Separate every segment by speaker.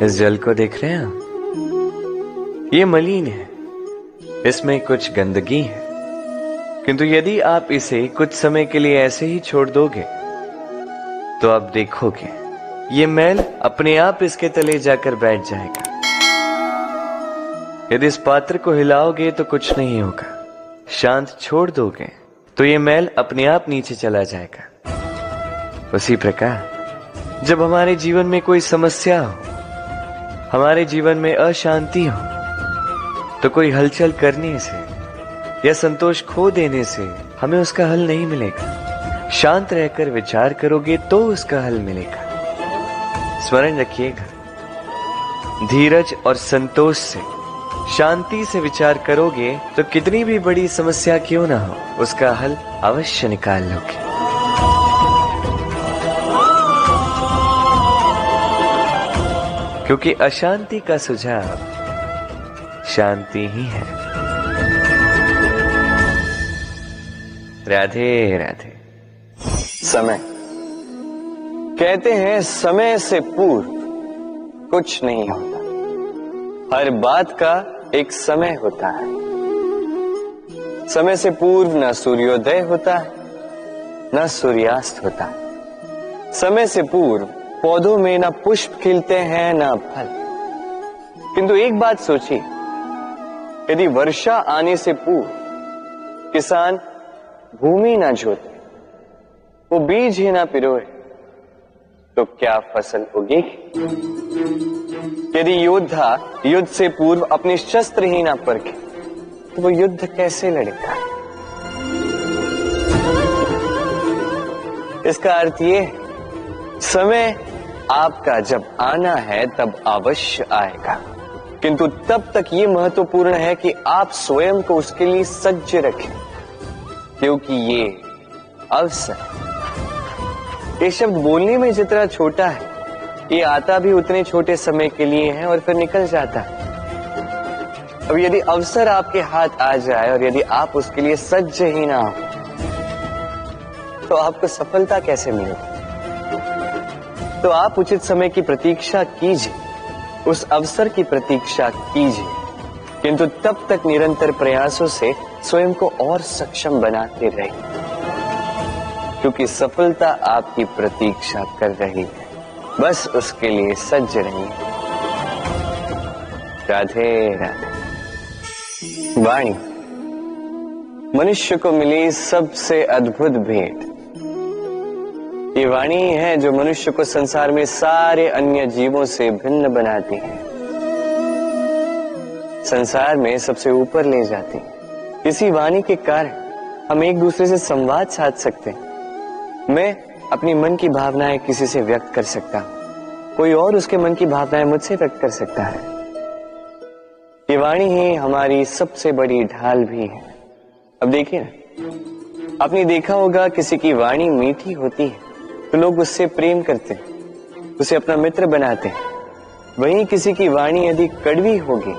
Speaker 1: इस जल को देख रहे हैं आप? ये मलिन है, इसमें कुछ गंदगी है, किंतु यदि आप इसे कुछ समय के लिए ऐसे ही छोड़ दोगे तो आप देखोगे ये मैल अपने आप इसके तले जाकर बैठ जाएगा। यदि इस पात्र को हिलाओगे तो कुछ नहीं होगा, शांत छोड़ दोगे तो ये मैल अपने आप नीचे चला जाएगा। उसी प्रकार जब हमारे जीवन में कोई समस्या हो, हमारे जीवन में अशांति हो, तो कोई हलचल करने से या संतोष खो देने से हमें उसका हल नहीं मिलेगा। शांत रहकर विचार करोगे तो उसका हल मिलेगा। स्मरण रखिएगा, धीरज और संतोष से, शांति से विचार करोगे तो कितनी भी बड़ी समस्या क्यों ना हो, उसका हल अवश्य निकाल लोगे। क्योंकि अशांति का सुझाव शांति ही है। राधे राधे।
Speaker 2: समय, कहते हैं समय से पूर्व कुछ नहीं होता, हर बात का एक समय होता है। समय से पूर्व न सूर्योदय होता है, न सूर्यास्त होता है। समय से पूर्व पौधों में ना पुष्प खिलते हैं ना फल। किंतु एक बात सोचिए, यदि वर्षा आने से पूर्व किसान भूमि ना जोते, वो बीज ही ना पिरोए, तो क्या फसल उगेगी? यदि योद्धा युद्ध से पूर्व अपने शस्त्र ही ना परखे, तो वो युद्ध कैसे लड़ेगा? इसका अर्थ ये है, समय आपका जब आना है तब अवश्य आएगा, किंतु तब तक ये महत्वपूर्ण है कि आप स्वयं को उसके लिए सज्ज रखें, क्योंकि ये अवसर, ये शब्द बोलने में जितना छोटा है, ये आता भी उतने छोटे समय के लिए है और फिर निकल जाता है। अब यदि अवसर आपके हाथ आ जाए और यदि आप उसके लिए सज्ज ही ना हो, तो आपको सफलता कैसे मिलेगी? तो आप उचित समय की प्रतीक्षा कीजिए, उस अवसर की प्रतीक्षा कीजिए, किंतु तब तक निरंतर प्रयासों से स्वयं को और सक्षम बनाते रहिए, क्योंकि सफलता आपकी प्रतीक्षा कर रही है। बस उसके लिए सज्ज रहिए। राधे राधे। वाणी मनुष्य को मिली सबसे अद्भुत भेंट। ये वाणी है जो मनुष्य को संसार में सारे अन्य जीवों से भिन्न बनाती है, संसार में सबसे ऊपर ले जाती है। इसी वाणी के कारण हम एक दूसरे से संवाद साध सकते हैं। मैं अपनी मन की भावनाएं किसी से व्यक्त कर सकता हूं, कोई और उसके मन की भावनाएं मुझसे व्यक्त कर सकता है। ये वाणी ही हमारी सबसे बड़ी ढाल भी है। अब देखिए ना, आपने देखा होगा किसी की वाणी मीठी होती है तो लोग उससे प्रेम करते हैं, उसे अपना मित्र बनाते हैं। वहीं किसी की वाणी यदि कड़वी होगी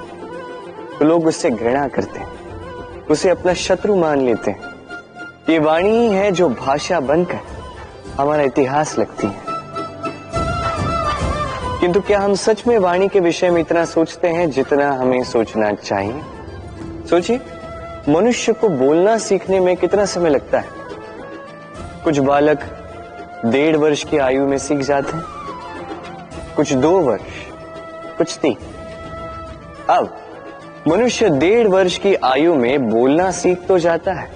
Speaker 2: तो लोग उससे घृणा करते हैं, उसे अपना शत्रु मान लेते हैं। ये वाणी ही है जो भाषा बनकर हमारा इतिहास लगती है। किंतु क्या हम सच में वाणी के विषय में इतना सोचते हैं जितना हमें सोचना चाहिए? सोचिए, मनुष्य को बोलना सीखने में कितना समय लगता है। कुछ बालक 1.5 वर्ष की आयु में सीख जाते हैं, कुछ 2 वर्ष, कुछ 3। अब मनुष्य 1.5 वर्ष की आयु में बोलना सीख तो जाता है,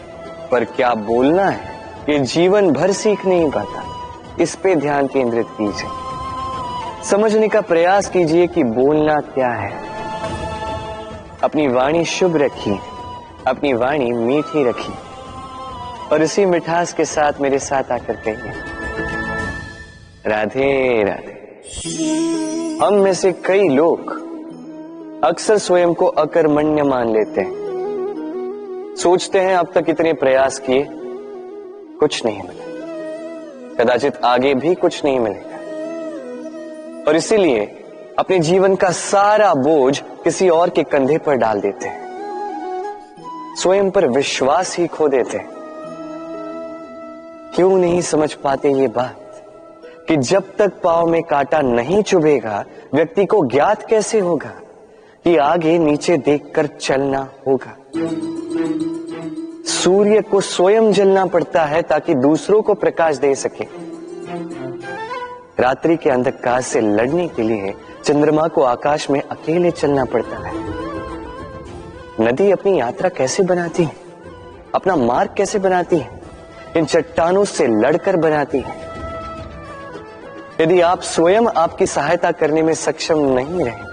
Speaker 2: पर क्या बोलना है ये जीवन भर सीख नहीं पाता। इस पे ध्यान केंद्रित कीजिए, समझने का प्रयास कीजिए कि बोलना क्या है। अपनी वाणी शुभ रखिए, अपनी वाणी मीठी रखिए, और इसी मिठास के साथ मेरे साथ आकर कहिए, राधे राधे। हम में से कई लोग अक्सर स्वयं को अकर्मण्य मान लेते हैं। सोचते हैं अब तक इतने प्रयास किए, कुछ नहीं मिला, कदाचित आगे भी कुछ नहीं मिलेगा, और इसीलिए अपने जीवन का सारा बोझ किसी और के कंधे पर डाल देते हैं, स्वयं पर विश्वास ही खो देते हैं। क्यों नहीं समझ पाते ये बात कि जब तक पांव में कांटा नहीं चुभेगा व्यक्ति को ज्ञात कैसे होगा कि आगे नीचे देखकर चलना होगा। सूर्य को स्वयं जलना पड़ता है ताकि दूसरों को प्रकाश दे सके। रात्रि के अंधकार से लड़ने के लिए चंद्रमा को आकाश में अकेले चलना पड़ता है। नदी अपनी यात्रा कैसे बनाती है, अपना मार्ग कैसे बनाती है, इन चट्टानों से लड़कर बनाती है। यदि आप स्वयं आपकी सहायता करने में सक्षम नहीं रहे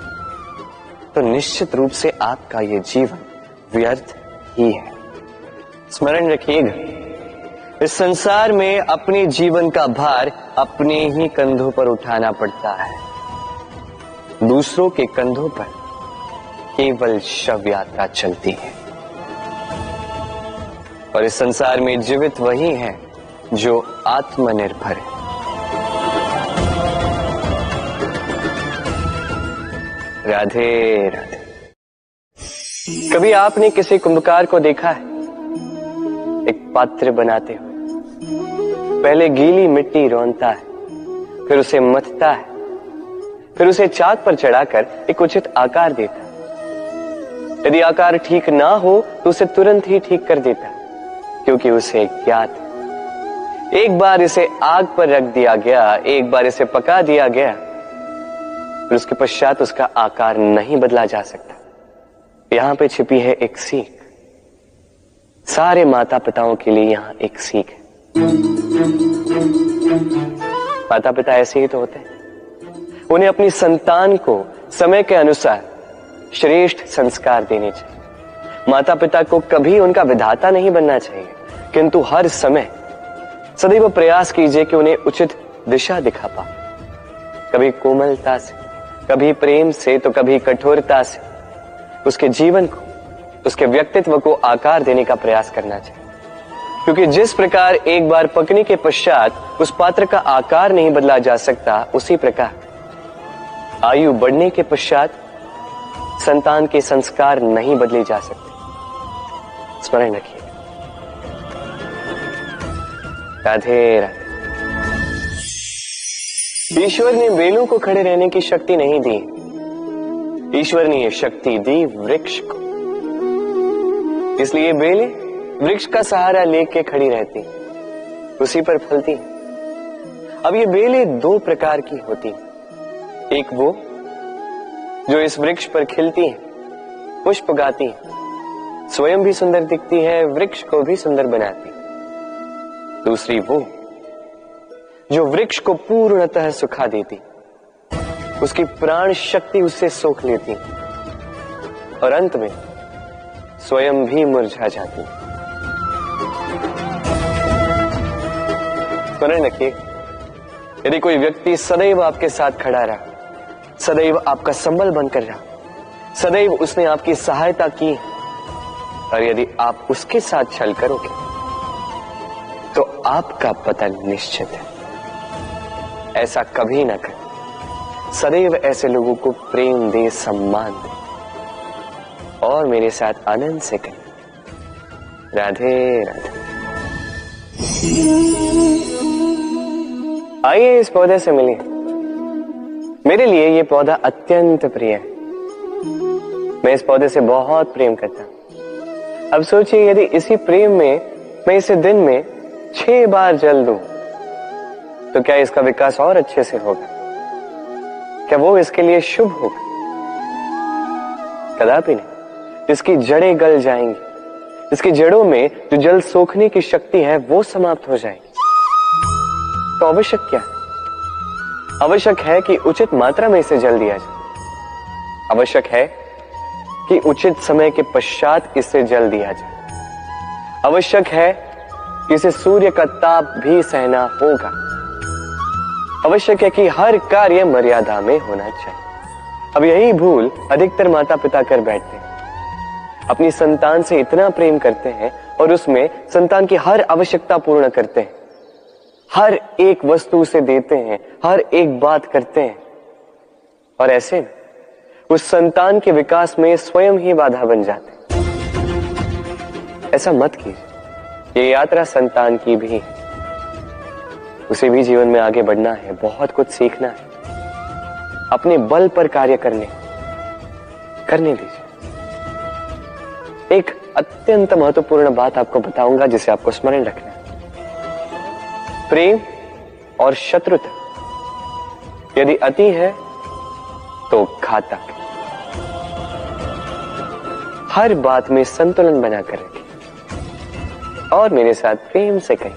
Speaker 2: तो निश्चित रूप से आपका यह जीवन व्यर्थ ही है। स्मरण रखिएगा, इस संसार में अपने जीवन का भार अपने ही कंधों पर उठाना पड़ता है। दूसरों के कंधों पर केवल शव यात्रा चलती है। और इस संसार में जीवित वही है जो आत्मनिर्भर है। राधे राधे। कभी आपने किसी कुंभकार को देखा है? एक पात्र बनाते हुए पहले गीली मिट्टी रौंदता है, फिर उसे मथता है, फिर उसे चाक पर चढ़ाकर एक उचित आकार देता है। यदि आकार ठीक ना हो तो उसे तुरंत ही ठीक कर देता है, क्योंकि उसे ज्ञात है एक बार इसे आग पर रख दिया गया, एक बार इसे पका दिया गया, फिर उसके पश्चात उसका आकार नहीं बदला जा सकता। यहां पे छिपी है एक सीख। सारे माता पिताओं के लिए यहां एक सीख है। माता पिता ऐसे ही तो होते हैं। उन्हें अपनी संतान को समय के अनुसार श्रेष्ठ संस्कार देने चाहिए। माता पिता को कभी उनका विधाता नहीं बनना चाहिए, किंतु हर समय सदैव प्रयास कीजिए कि उन्हें उचित दिशा दिखा पाओ। कभी कोमलता से, कभी प्रेम से, तो कभी कठोरता से उसके जीवन को, उसके व्यक्तित्व को आकार देने का प्रयास करना चाहिए। क्योंकि जिस प्रकार एक बार पकने के पश्चात उस पात्र का आकार नहीं बदला जा सकता, उसी प्रकार आयु बढ़ने के पश्चात संतान के संस्कार नहीं बदले जा सकते। स्मरण रखिए। राधे राधे। ईश्वर ने बेलों को खड़े रहने की शक्ति नहीं दी, ईश्वर ने यह शक्ति दी वृक्ष को। इसलिए बेलें वृक्ष का सहारा लेके खड़ी रहती, उसी पर फलती। अब ये बेलें दो प्रकार की होती, एक वो जो इस वृक्ष पर खिलती है, पुष्प गाती है, स्वयं भी सुंदर दिखती है, वृक्ष को भी सुंदर बनाती। दूसरी वो जो वृक्ष को पूर्णतः सुखा देती, उसकी प्राण शक्ति उससे सोख लेती और अंत में स्वयं भी मुरझा जाती। स्मरण रखिए, यदि कोई व्यक्ति सदैव आपके साथ खड़ा रहा, सदैव आपका संबल बनकर रहा, सदैव उसने आपकी सहायता की, और यदि आप उसके साथ छल करोगे तो आपका पतन निश्चित है। ऐसा कभी ना करें। सदैव ऐसे लोगों को प्रेम दे, सम्मान दे और मेरे साथ आनंद से करें। राधे राधे। आइए इस पौधे से मिलिए। मेरे लिए ये पौधा अत्यंत प्रिय है। मैं इस पौधे से बहुत प्रेम करता हूं। अब सोचिए, यदि इसी प्रेम में मैं इसे दिन में 6 बार जल दूं तो क्या इसका विकास और अच्छे से होगा? क्या वो इसके लिए शुभ होगा? कदापि नहीं। इसकी जड़ें गल जाएंगी, इसकी जड़ों में जो जल सोखने की शक्ति है वो समाप्त हो जाएगी। तो आवश्यक क्या है? आवश्यक है कि उचित मात्रा में इसे जल दिया जाए। आवश्यक है कि उचित समय के पश्चात इसे जल दिया जाए। आवश्यक है कि इसे सूर्य का ताप भी सहना होगा। आवश्यक है कि हर कार्य मर्यादा में होना चाहिए। अब यही भूल अधिकतर माता पिता कर बैठते हैं। अपनी संतान से इतना प्रेम करते हैं और उसमें संतान की हर आवश्यकता पूर्ण करते हैं, हर एक वस्तु उसे देते हैं, हर एक बात करते हैं, और ऐसे में उस संतान के विकास में स्वयं ही बाधा बन जाते हैं। ऐसा मत कीजिए। ये यात्रा संतान की भी है, उसे भी जीवन में आगे बढ़ना है, बहुत कुछ सीखना है, अपने बल पर कार्य करने दीजिए। एक अत्यंत महत्वपूर्ण बात आपको बताऊंगा जिसे आपको स्मरण रखना है। प्रेम और शत्रुता यदि अति है तो घातक। हर बात में संतुलन बनाकर रखें और मेरे साथ प्रेम से कहें,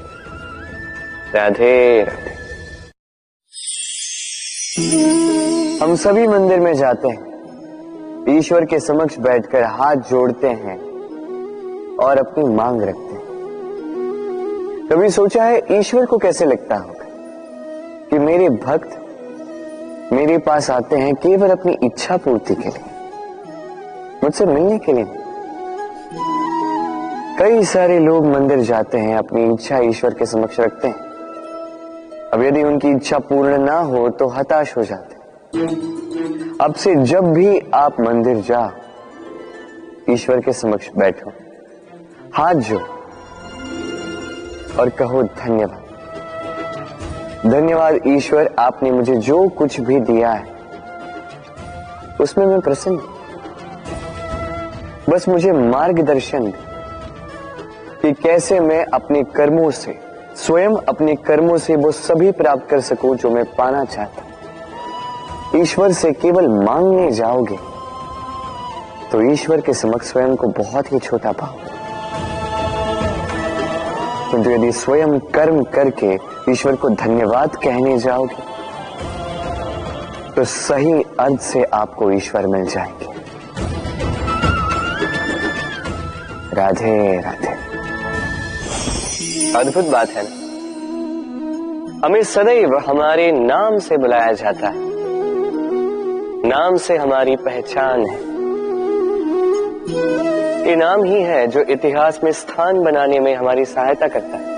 Speaker 2: राधे राधे। हम सभी मंदिर में जाते हैं, ईश्वर के समक्ष बैठकर हाथ जोड़ते हैं और अपनी मांग रखते हैं। कभी सोचा है ईश्वर को कैसे लगता होगा कि मेरे भक्त मेरे पास आते हैं केवल अपनी इच्छा पूर्ति के लिए, मुझसे मिलने के लिए। कई सारे लोग मंदिर जाते हैं, अपनी इच्छा ईश्वर के समक्ष रखते हैं। अब यदि उनकी इच्छा पूर्ण ना हो तो हताश हो जाते हैं। अब से जब भी आप मंदिर जाओ, ईश्वर के समक्ष बैठो, हाथ जोड़ो और कहो धन्यवाद। धन्यवाद ईश्वर, आपने मुझे जो कुछ भी दिया है उसमें मैं प्रसन्न हूं। बस मुझे मार्गदर्शन दे कि कैसे मैं अपने कर्मों से, स्वयं अपने कर्मों से वो सभी प्राप्त कर सकूं जो मैं पाना चाहता हूं। ईश्वर से केवल मांगने जाओगे तो ईश्वर के समक्ष स्वयं को बहुत ही छोटा पाओगे, किंतु यदि स्वयं कर्म करके ईश्वर को धन्यवाद कहने जाओगे तो सही अर्थ से आपको ईश्वर मिल जाएंगे। राधे राधे। अद्भुत बात है ना, हमें सदैव हमारे नाम से बुलाया जाता है, नाम से हमारी पहचान है। ये नाम ही है जो इतिहास में स्थान बनाने में हमारी सहायता करता है।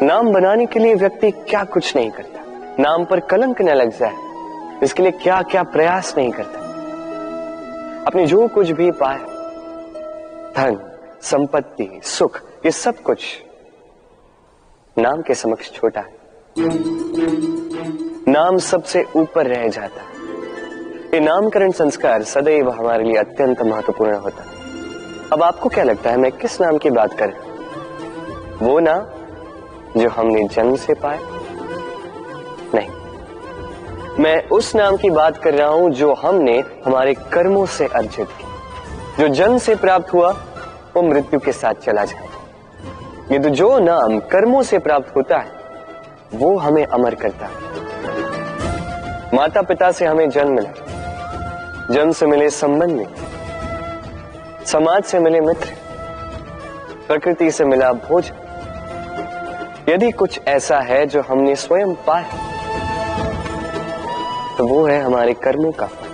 Speaker 2: नाम बनाने के लिए व्यक्ति क्या कुछ नहीं करता, नाम पर कलंक न लग जाए इसके लिए क्या क्या प्रयास नहीं करता। अपने जो कुछ भी पाए, धन, संपत्ति, सुख, ये सब कुछ नाम के समक्ष छोटा है। नाम सबसे ऊपर रह जाता है। ये नामकरण संस्कार सदैव हमारे लिए अत्यंत महत्वपूर्ण होता है। अब आपको क्या लगता है मैं किस नाम की बात कर रहा हूं? वो नाम जो हमने जन्म से पाया? नहीं, मैं उस नाम की बात कर रहा हूं जो हमने हमारे कर्मों से अर्जित किया। जो जन्म से प्राप्त हुआ वो मृत्यु के साथ चला जाएगा। ये तो जो नाम कर्मों से प्राप्त होता है वो हमें अमर करता है। माता पिता से हमें जन्म मिला, जन्म से मिले संबंधी, समाज से मिले मित्र, प्रकृति से मिला भोजन। यदि कुछ ऐसा है जो हमने स्वयं पाया तो वो है हमारे कर्मों का फल।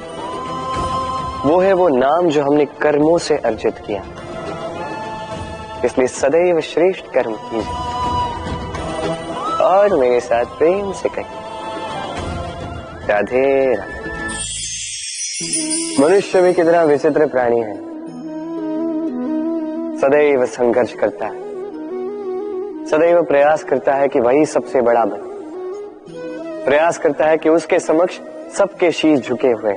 Speaker 2: वो है वो नाम जो हमने कर्मों से अर्जित किया। इसलिए सदैव श्रेष्ठ कर्म कीजिए और मेरे साथ प्रेम से कहिए, राधे राधे। मनुष्य भी कितना विचित्र प्राणी है, सदैव संघर्ष करता है, सदैव प्रयास करता है कि वही सबसे बड़ा बने, प्रयास करता है कि उसके समक्ष सबके शीश झुके हुए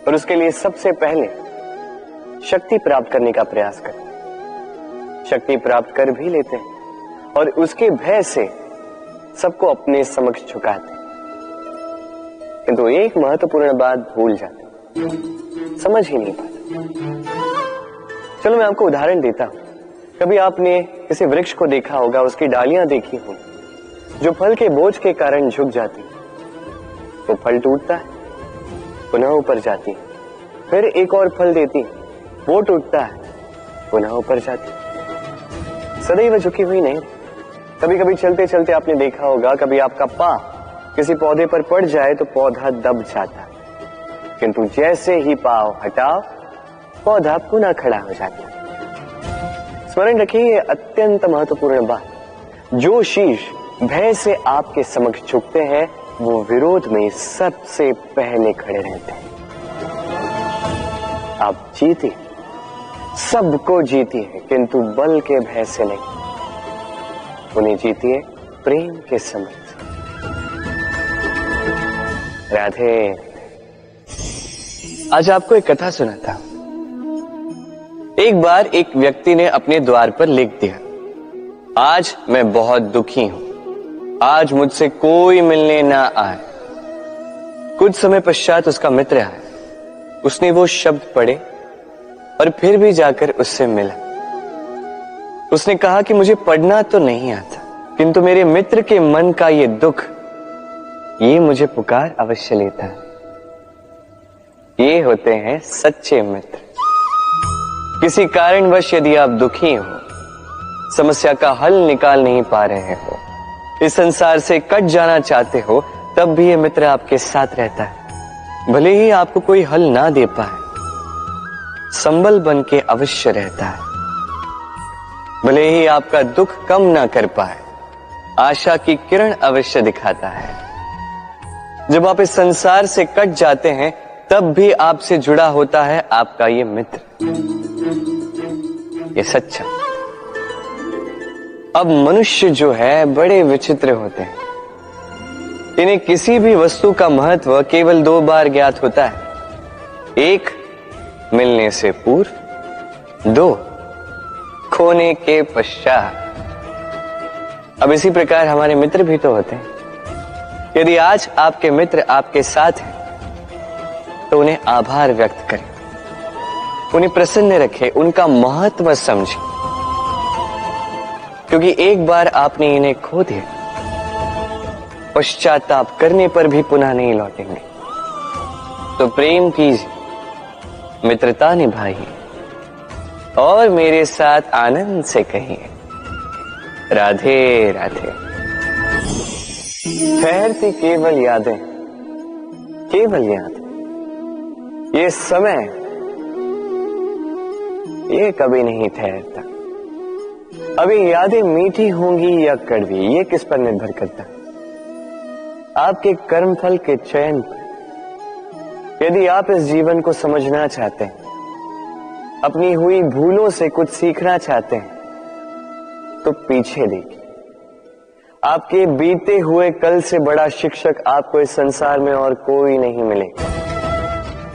Speaker 2: और उसके लिए सबसे पहले शक्ति प्राप्त करने का प्रयास करते हैं। शक्ति प्राप्त कर भी लेते हैं और उसके भय से सबको अपने समक्ष झुकाते हैं, किंतु एक महत्वपूर्ण बात भूल जाते हैं, समझ ही नहीं पाते। चलो मैं आपको उदाहरण देता हूं। कभी आपने किसी वृक्ष को देखा होगा, उसकी डालियां देखी होंगी जो फल के बोझ के कारण झुक जाती है। वो फल टूटता है, पुनः ऊपर जाती है, फिर एक और फल देती है, वो टूटता है, पुनः ऊपर जाती है, सदैव झुकी हुई नहीं। कभी कभी चलते चलते आपने देखा होगा, कभी आपका पांव किसी पौधे पर पड़ जाए तो पौधा दब जाता है, किंतु जैसे ही पांव हटाओ पौधा पुनः खड़ा हो जाता है। स्मरण रखिए ये अत्यंत महत्वपूर्ण बात। जो शीश भय से आपके समक्ष झुकते हैं वो विरोध में सबसे पहले खड़े रहते हैं। आप जीते, सबको जीती है, किंतु बल के भय से नहीं। उन्हें जीतिए प्रेम के समर्थ। राधे। आज आपको एक कथा सुनाता हूं। एक बार एक व्यक्ति ने अपने द्वार पर लिख दिया, आज मैं बहुत दुखी हूं, आज मुझसे कोई मिलने ना आए। कुछ समय पश्चात उसका मित्र आया, उसने वो शब्द पढ़े और फिर भी जाकर उससे मिला। उसने कहा कि मुझे पढ़ना तो नहीं आता, किंतु मेरे मित्र के मन का ये दुख, ये मुझे पुकार अवश्य लेता है। ये होते हैं सच्चे मित्र। किसी कारणवश यदि आप दुखी हो, समस्या का हल निकाल नहीं पा रहे हो, इस संसार से कट जाना चाहते हो, तब भी ये मित्र आपके साथ रहता है। भले ही आपको कोई हल ना दे पाए, संबल बन के अवश्य रहता है। भले ही आपका दुख कम ना कर पाए, आशा की किरण अवश्य दिखाता है। जब आप इस संसार से कट जाते हैं, तब भी आपसे जुड़ा होता है आपका ये मित्र, ये सच्चा। अब मनुष्य जो है बड़े विचित्र होते हैं। इन्हें किसी भी वस्तु का महत्व केवल दो बार ज्ञात होता है, एक मिलने से पूर्व, दो खोने के पश्चात। अब इसी प्रकार हमारे मित्र भी तो होते हैं। यदि आज आपके मित्र आपके साथ हैं, तो उन्हें आभार व्यक्त करें, उन्हें प्रसन्न रखें, उनका महत्व समझें, क्योंकि एक बार आपने इन्हें खो दिया, पश्चाताप करने पर भी पुनः नहीं लौटेंगे। तो प्रेम कीजिए, मित्रता निभाइए और मेरे साथ आनंद से कहिए, राधे राधे। ठहरती केवल यादें, केवल यादें। ये समय, ये कभी नहीं ठहरता। अभी यादें मीठी होंगी या कड़वी, ये किस पर निर्भर करता है? आपके कर्मफल के चयन पर। यदि आप इस जीवन को समझना चाहते हैं, अपनी हुई भूलों से कुछ सीखना चाहते हैं, तो पीछे देखिए। आपके बीते हुए कल से बड़ा शिक्षक आपको इस संसार में और कोई नहीं मिलेगा।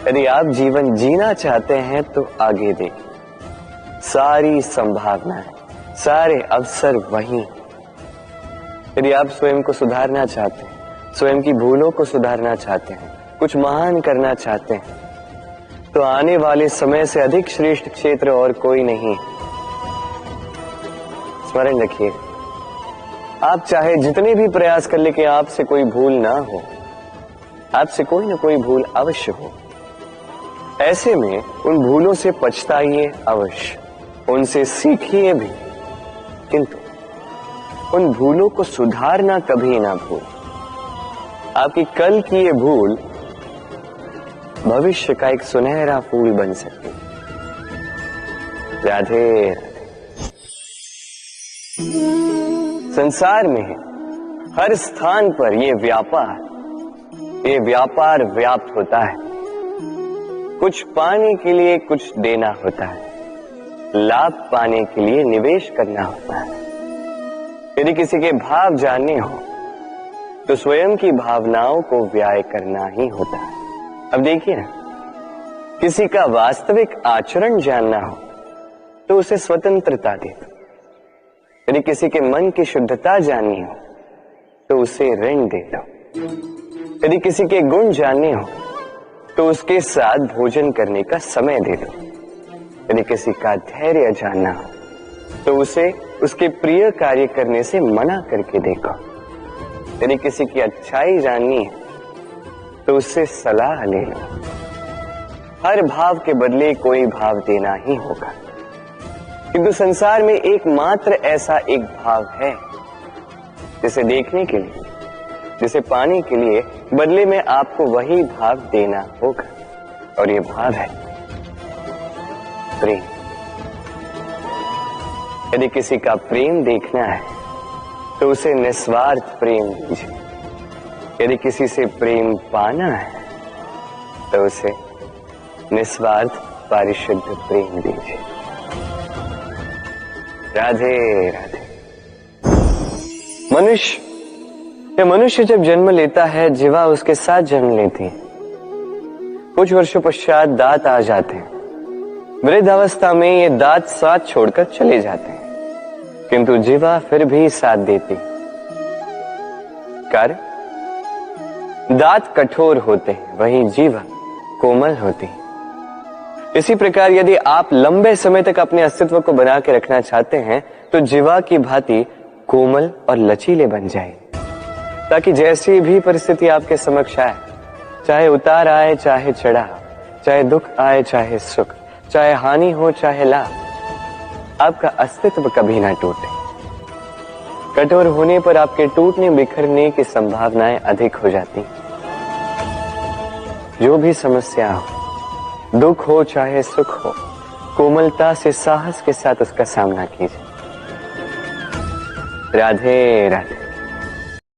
Speaker 2: यदि आप जीवन जीना चाहते हैं, तो आगे देखिए। सारी संभावनाएं, सारे अवसर वहीं। यदि आप स्वयं को सुधारना चाहते हैं, स्वयं की भूलों को सुधारना चाहते हैं, कुछ महान करना चाहते हैं, तो आने वाले समय से अधिक श्रेष्ठ क्षेत्र और कोई नहीं। स्मरण रखिए, आप चाहे जितने भी प्रयास कर ले कि आपसे कोई भूल ना हो, आपसे कोई ना कोई भूल अवश्य हो। ऐसे में उन भूलों से पछताइए अवश्य, उनसे सीखिए भी, किंतु उन भूलों को सुधारना कभी ना भूल। आपकी कल की ये भूल भविष्य का एक सुनहरा फूल बन सकती है। राधे। संसार में हर स्थान पर ये व्यापार व्याप्त होता है। कुछ पाने के लिए कुछ देना होता है, लाभ पाने के लिए निवेश करना होता है। यदि किसी के भाव जानने हो, तो स्वयं की भावनाओं को व्याय करना ही होता है। अब देखिए ना, किसी का वास्तविक आचरण जानना हो, तो उसे स्वतंत्रता दे दो। यदि किसी के मन की शुद्धता जाननी हो, तो उसे ऋण दे दो। यदि किसी के गुण जानने हो, तो उसके साथ भोजन करने का समय दे दो। यदि किसी का धैर्य जानना हो, तो उसे उसके प्रिय कार्य करने से मना करके देखो। यदि किसी की अच्छाई जाननी है, तो उससे सलाह ले लो। हर भाव के बदले कोई भाव देना ही होगा, किंतु संसार में एकमात्र ऐसा एक भाव है, जिसे देखने के लिए, जिसे पाने के लिए बदले में आपको वही भाव देना होगा, और ये भाव है प्रेम। यदि किसी का प्रेम देखना है, तो उसे निस्वार्थ प्रेम दीजिए। यदि किसी से प्रेम पाना है, तो उसे निस्वार्थ पारिशुद्ध प्रेम दीजिए। राधे राधे। मनुष्य जब जन्म लेता है, जीवा उसके साथ जन्म लेती है। कुछ वर्षों पश्चात दांत आ जाते हैं। वृद्धावस्था में ये दांत साथ छोड़कर चले जाते हैं, किंतु जीवा फिर भी साथ देती। कारण दांत कठोर होते हैं, वहीं जीवा कोमल होती है। इसी प्रकार यदि आप लंबे समय तक अपने अस्तित्व को बना के रखना चाहते हैं तो जीवा की भांति कोमल और लचीले बन जाए, ताकि जैसी भी परिस्थिति आपके समक्ष आए, चाहे उतार आए चाहे चढ़ाव, चाहे दुख आए चाहे सुख, चाहे हानि हो चाहे लाभ, आपका अस्तित्व कभी ना टूटे। कठोर होने पर आपके टूटने बिखरने की संभावनाएं अधिक हो जाती। जो भी समस्या हो, दुख हो चाहे सुख हो, कोमलता से साहस के साथ उसका सामना कीजिए। राधे राधे।